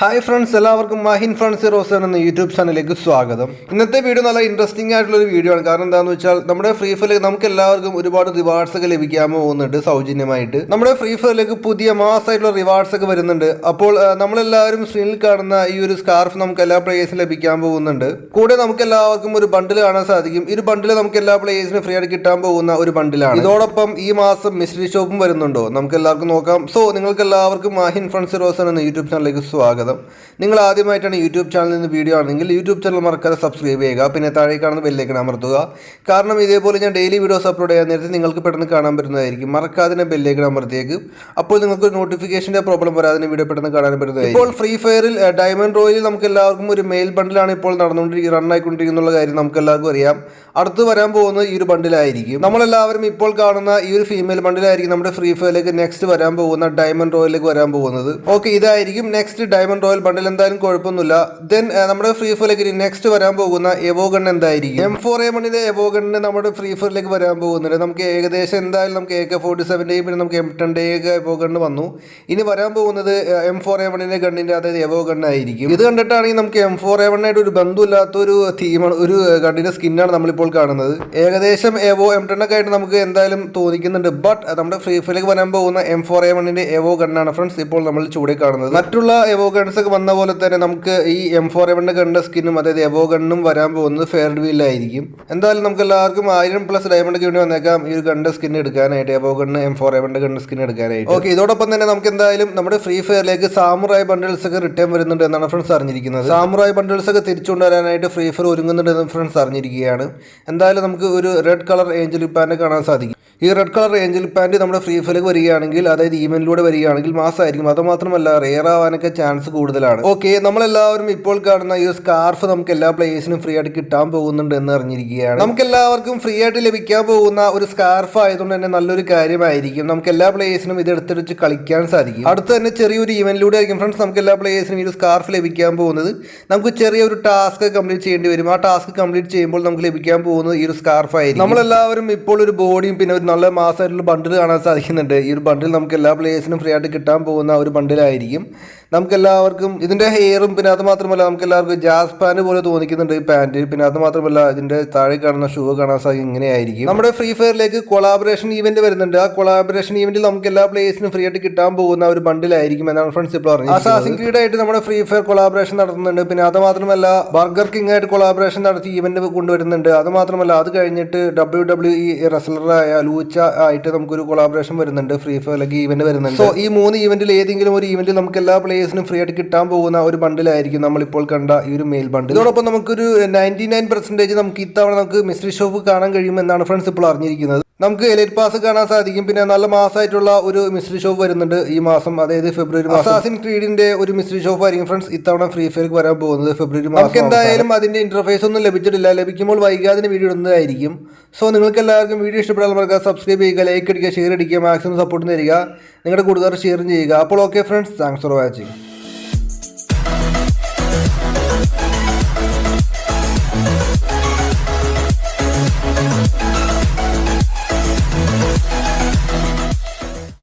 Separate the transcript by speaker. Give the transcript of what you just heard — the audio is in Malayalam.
Speaker 1: ഹായ് ഫ്രണ്ട്സ്, എല്ലാവർക്കും മാഹിൻ ഫ്രണ്ട്സ് റോസൻ എന്ന യൂട്യൂബ് ചാനലിലേക്ക് സ്വാഗതം. ഇന്നത്തെ വീഡിയോ നല്ല ഇൻട്രസ്റ്റിംഗ് ആയിട്ടുള്ള ഒരു വീഡിയോ ആണ്. കാരണം എന്താണെന്ന് വെച്ചാൽ നമ്മുടെ ഫ്രീ ഫയറിൽ നമുക്ക് എല്ലാവർക്കും ഒരുപാട് റിവാർഡ്സ് ഒക്കെ ലഭിക്കാൻ പോകുന്നുണ്ട് സൗജന്യമായിട്ട്. നമ്മുടെ ഫ്രീ ഫയറിലേക്ക് പുതിയ മാസമായിട്ടുള്ള റിവാർഡ്സ് ഒക്കെ വരുന്നുണ്ട്. അപ്പോൾ നമ്മളെല്ലാവരും സ്ക്രീനിൽ കാണുന്ന ഈ ഒരു സ്കാർഫ് നമുക്ക് എല്ലാ പ്ലേയേഴ്സിനും ലഭിക്കാൻ പോകുന്നുണ്ട്. കൂടെ നമുക്ക് എല്ലാവർക്കും ഒരു ബണ്ടിൽ കാണാൻ സാധിക്കും. ഈ ഒരു ബണ്ടിൽ നമുക്ക് എല്ലാ പ്ലേയേഴ്സിനും ഫ്രീ ആയിട്ട് കിട്ടാൻ പോകുന്ന ഒരു ബണ്ടിലാണ്. ഇതോടൊപ്പം ഈ മാസം മിസ്റ്ററി ഷോപ്പും വരുന്നുണ്ടോ നമുക്ക് എല്ലാവർക്കും നോക്കാം. സോ നിങ്ങൾക്ക് എല്ലാവർക്കും മാഹിൻ ഫ്രണ്ട്സ് റോസൻ എന്ന യൂട്യൂബ് ചാനലിലേക്ക് സ്വാഗതം. നിങ്ങൾ ആദ്യമായിട്ടാണ് യൂട്യൂബ് ചാനലിൽ നിന്ന് വീഡിയോ ആണെങ്കിൽ യൂട്യൂബ് ചാനൽ മറക്കാതെ സബ്സ്ക്രൈബ് ചെയ്യുക. പിന്നെ താഴെ കാണുന്ന ബെല്ലേക്ക് അമർത്തുക. കാരണം ഇതേപോലെ ഞാൻ ഡെയിലി വീഡിയോസ് അപ്ലോഡ് ചെയ്യാൻ നേരത്തെ നിങ്ങൾക്ക് പെട്ടെന്ന് കാണാൻ പറ്റുന്നതായിരിക്കും. മറക്കാതെ ബെല്ലേക്ക് അമർത്തിയേക്ക്. അപ്പോൾ നിങ്ങൾക്ക് നോട്ടിഫിക്കേഷൻ്റെ പ്രോബ്ലം വരാതെ വീഡിയോ പെട്ടെന്ന് കാണാൻ പറ്റുന്നതായിരിക്കും. ഇപ്പോൾ ഫ്രീ ഫയറിൽ ഡയമണ്ട് റോയലിൽ നമുക്ക് എല്ലാവർക്കും ഒരു മെയിൽ ബണ്ടിലാണ് ഇപ്പോൾ റൺ ആയിക്കൊണ്ടിരിക്കുന്ന കാര്യം നമുക്ക് എല്ലാവർക്കും അറിയാം. അടുത്ത് വരാൻ പോകുന്നത് ഈ ഒരു ബണ്ടിലായിരിക്കും. നമ്മളെല്ലാവരും ഇപ്പോൾ കാണുന്ന ഈ ഒരു ഫീമെയിൽ ബണ്ടിലായിരിക്കും നമ്മുടെ ഫ്രീ ഫയറിലേക്ക് നെക്സ്റ്റ് വരാൻ പോകുന്ന ഡയമണ്ട് റോയലിലേക്ക് വരാൻ പോകുന്നത്. ഓക്കെ, ഇതായിരിക്കും നെക്സ്റ്റ് ഡയമണ്ട് റോയൽ ബണ്ടിൽ. എന്തായാലും കുഴപ്പമൊന്നുമില്ല. ദെൻ നമ്മുടെ ഫ്രീ ഫയറിലേക്ക് നെക്സ്റ്റ് വരാൻ പോകുന്ന എവോ ഗൺ എന്തായിരിക്കും? M4A1 എവോ ഗണ്ണിന് നമ്മുടെ ഫ്രീ ഫയറിലേക്ക് വരാൻ പോകുന്നുണ്ട്. നമുക്ക് ഏകദേശം എന്തായാലും നമുക്ക് AK-47 പിന്നെ നമുക്ക് M10 എവോ ഗണ്ണ് വന്നു. ഇനി വരാൻ പോകുന്നത് M4A1 ഗണ്ണിന്റെ അതായത് എവോ ഗണ്ണായിരിക്കും. ഇത് കണ്ടിട്ടാണെങ്കിൽ നമുക്ക് M4A1 ആയിട്ട് ഒരു ബന്ധമില്ലാത്ത ഒരു തീമാണ്, ഒരു ഗണ്ണിന്റെ സ്കിന്നാണ് നമ്മളിപ്പോൾ കാണുന്നത്. ഏകദേശം എവോ M10 ഒക്കെ ആയിട്ട് നമുക്ക് എന്തായാലും തോന്നിക്കുന്നുണ്ട്. ബട്ട് നമ്മുടെ ഫ്രീ ഫയറിലേക്ക് വരാൻ പോകുന്ന M4A1 എവോ ഗണ്ണാണ് ഫ്രണ്ട്സ് ഇപ്പോൾ നമ്മൾ ചൂടെ കാണുന്നത്. മറ്റുള്ള എവോ ഗൺസ് ഒക്കെ വന്ന പോലെ തന്നെ നമുക്ക് ഈ M4A1 ഗണ്ണിന്റെ സ്കിന്നും അതായത് എവോ ഗണ്ണും വരാൻ പോകുന്നത് ഫെയർഡ് വീലായിരിക്കും. എന്തായാലും നമുക്ക് എല്ലാവർക്കും 1000+ ഡയമണ്ട് വേണ്ടി വന്നേക്കാം ഈ ഒരു ഗണ്ണിന്റെ സ്കിൻ എടുക്കാനായിട്ട്, എവോ ഗണ്ണ് M4A1 ഗണ്ണിന്റെ സ്കിൻ എടുക്കാനായിട്ട്. ഓക്കെ, ഇതോടൊപ്പം തന്നെ നമുക്ക് എന്തായാലും നമ്മുടെ ഫ്രീ ഫയറിലേക്ക് സാമുറായി ബണ്ടിൽസ് ഒക്കെ റിട്ടേൺ വരുന്നുണ്ട് എന്നാണ് ഫ്രണ്ട്സ് അറിഞ്ഞിരിക്കുന്നത്. സാമുറായി ബണ്ടിൽസ് ഒക്കെ തിരിച്ചുകൊണ്ടുവരാനായിട്ട് ഫ്രീ ഫയർ ഒരുങ്ങുന്നുണ്ടെന്ന് ഫ്രണ്ട്സ് അറിഞ്ഞിരിക്കുകയാണ്. എന്തായാലും നമുക്ക് ഒരു റെഡ് കളർ ഏഞ്ചൽ പാന്റ് കാണാൻ സാധിക്കും. ഈ റെഡ് കളർ ഏഞ്ചൽ പാന്റ് നമ്മുടെ ഫ്രീ ഫയറിലേക്ക് വരികയാണെങ്കിൽ, അതായത് ഈവന്റിലൂടെ വരികയാണെങ്കിൽ മാസമായിരിക്കും. അതുമാത്രമല്ല റെയർ ആവാനൊക്കെ ചാൻസ് കൂടുതലാണ്. ഓക്കെ, നമ്മളെല്ലാവരും ഇപ്പോൾ കാണുന്ന ഈ സ്കാർഫ് നമുക്ക് എല്ലാ പ്ലേയേഴ്സിനും ഫ്രീ ആയിട്ട് കിട്ടാൻ പോകുന്നുണ്ട് എന്ന് അറിഞ്ഞിരിക്കുകയാണ്. നമുക്ക് എല്ലാവർക്കും ഫ്രീ ആയിട്ട് ലഭിക്കാൻ പോകുന്ന ഒരു സ്കാർഫ് ആയതുകൊണ്ട് തന്നെ നല്ലൊരു കാര്യമായിരിക്കും. നമുക്ക് എല്ലാ പ്ലേയേഴ്സിനും ഇത് എടുത്തെടുത്ത് കളിക്കാൻ സാധിക്കും. അടുത്ത് തന്നെ ചെറിയൊരു ഈവന്റിലൂടെ ആയിരിക്കും ഫ്രണ്ട്സ് നമുക്ക് എല്ലാ പ്ലേയേഴ്സിനും ഈ ഒരു സ്കാർഫ് ലഭിക്കാൻ പോകുന്നത്. നമുക്ക് ചെറിയൊരു ടാസ്ക് കംപ്ലീറ്റ് ചെയ്യേണ്ടി വരും. ആ ടാസ്ക് കംപ്ലീറ്റ് ചെയ്യുമ്പോൾ നമുക്ക് ലഭിക്കാൻ പോകുന്നത് ഈ ഒരു സ്കാർഫ് ആയിരിക്കും. നമ്മളെല്ലാവരും ഇപ്പോൾ ഒരു ബോഡിയും പിന്നെ ഒരു നല്ല മാസമായിട്ടുള്ള ബണ്ടിൽ കാണാൻ സാധിക്കുന്നുണ്ട്. ഈ ഒരു ബണ്ടിൽ നമുക്ക് എല്ലാ പ്ലേയേഴ്സിനും ഫ്രീ ആയിട്ട് കിട്ടാൻ പോകുന്ന ഒരു ബണ്ടിലായിരിക്കും. നമുക്കെല്ലാവർക്കും ഇതിന്റെ ഹെയറും പിന്നെ അത് മാത്രമല്ല നമുക്ക് എല്ലാവർക്കും ജാസ് പാന്റ് പോലെ തോന്നിക്കുന്നുണ്ട് ഈ പാന്റ്. പിന്നെ അത് മാത്രമല്ല ഇതിന്റെ താഴെ കാണുന്ന ഷൂ കാണാൻ സാധിക്കും. ഇങ്ങനെയായിരിക്കും നമ്മുടെ ഫ്രീ ഫയറിലേക്ക് കൊളാബറേഷൻ ഈവന്റ് വരുന്നുണ്ട്. ആ കൊളാബറേഷൻ ഈവന്റിൽ നമുക്ക് എല്ലാ പ്ലേയേഴ്സിനും ഫ്രീ ആയിട്ട് കിട്ടാൻ പോകുന്ന ഒരു ബണ്ടിലായിരിക്കും എന്നാണ് ഫ്രണ്ട്സ് ഇപ്പോൾ പറഞ്ഞത്. അസാസിൻ ക്രീഡ് ആയിട്ട് നമ്മുടെ ഫ്രീ ഫയർ കൊളാബറേഷൻ നടത്തുന്നുണ്ട്. പിന്നെ അത് മാത്രമല്ല ബർഗർ കിങ് ആയിട്ട് കൊളാബറേഷൻ നടത്തി ഈവന്റ് കൊണ്ടുവരുന്നുണ്ട്. അത് മാത്രമല്ല അത് കഴിഞ്ഞിട്ട് WWE റെസ്ലറായ ലൂച്ച ആയിട്ട് നമുക്കൊരു കൊളാബറേഷൻ വരുന്നുണ്ട്. ഫ്രീ ഫയറിലേക്ക് ഈവന്റ് വരുന്നുണ്ട്. സോ ഈ 3 ഈവന്റിൽ ഏതെങ്കിലും ഒരു ഈവന്റിൽ നമുക്ക് എല്ലാ പ്ലേയേഴ്സിനും ഫ്രീ ആയിട്ട് കിട്ടാൻ പോകുന്ന ഒരു ബണ്ടിലായിരിക്കും നമ്മളിപ്പോൾ കണ്ട ഈ ഒരു മെയിൽ ബണ്ടിൽ. ഇതോടൊപ്പം നമുക്കൊരു 99% നമുക്ക് ഇത്തവണ നമുക്ക് മിസ്റ്ററി ഷോപ്പ് കാണാൻ കഴിയുമെന്നാണ് ഫ്രണ്ട്സ് ഇപ്പോൾ അറിഞ്ഞിരിക്കുന്നത്. നമുക്ക് എലൈറ്റ് പാസ് കാണാൻ സാധിക്കും. പിന്നെ നല്ല മാസമായിട്ടുള്ള ഒരു മിസ്റ്ററി ഷോപ്പ് വരുന്നുണ്ട് ഈ മാസം, അതായത് ഫെബ്രുവരി മാസം. അസാസിൻ ക്രീഡിന്റെ ഒരു മിസ്റ്ററി ഷോപ്പ് ആയിരിക്കും ഫ്രണ്ട്സ് ഇത്തവണ ഫ്രീ ഫയർക്ക് വരാൻ പോകുന്നത് ഫെബ്രുവരി മാസം. നമുക്ക് എന്തായാലും അതിന്റെ ഇന്റർഫേസ് ഒന്നും ലഭിച്ചിട്ടില്ല. ലഭിക്കുമ്പോൾ വൈകാതെ വീഡിയോ ഇടുന്നതായിരിക്കും. സോ നിങ്ങൾക്ക് എല്ലാവർക്കും വീഡിയോ ഇഷ്ടപ്പെടാൻ മറക്കുക, സബ്സ്ക്രൈബ് ചെയ്യുക, ലൈക്ക് അടിക്കുക, ഷെയർ അടിക്കുക, മാക്സിമം സപ്പോർട്ട് തരിക, നിങ്ങളുടെ കൂട്ടുകാർ ഷെയറും ചെയ്യുക. അപ്പോൾ okay friends, thanks for watching.